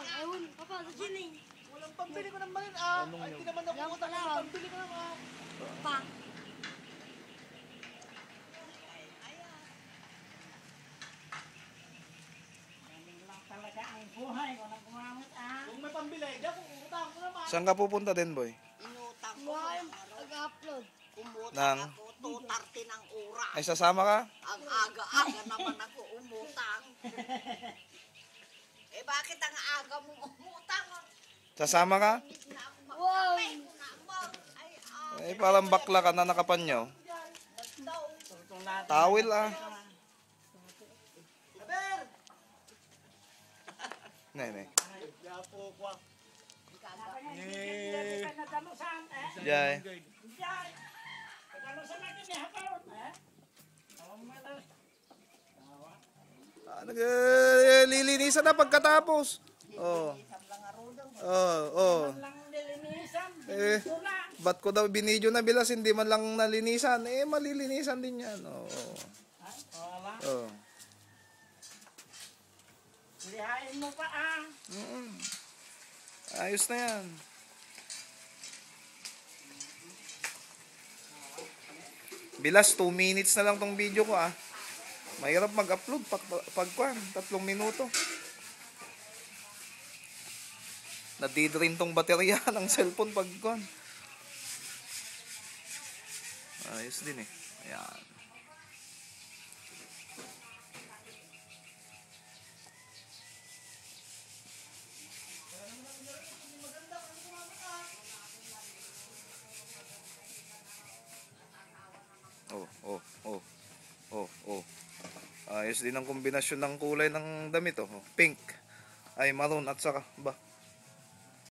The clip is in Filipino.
Ewan, papa, sa sining. Walang pambili ko ng malin ah. Ay, hindi naman ako utang. Pambili ko ng ah. Pa. Talaga ang buhay ko na gumamit Kung may pambili, di ako utang ko naman. Saan ka pupunta din, boy? Inutang ko Wow, ng araw. nag-upload. Umutang Nang? ako 2:30 ng oras. Ay, sasama ka? Ang aga-aga naman ako umutang. Eh bakit ang aga mo umutang? Sasama ka? Hindi na ako Wow. magkapay. Ay, Eh, parang bakla ka na nakapanyo. nagdaw. Tawil ah. Aber! Nene. Yapo ko. Jai. Lilinisan na pagkatapos. Oh. Oh. Eh, ba't ko daw binidyo na bilas, hindi man lang nalinisan. Eh, malilinisan din yan. Oh. Oh. Lihain mo pa ah. Ayos na yan. Bilas, 2 minutes na lang tong video ko ah. Mahirap mag-upload pag 3 minuto. Nadidrain tong baterya ng cellphone pag ayos din eh. Ayan. Oh. Ayos din ang kombinasyon ng kulay ng damit oh. Pink ay maroon at saka ba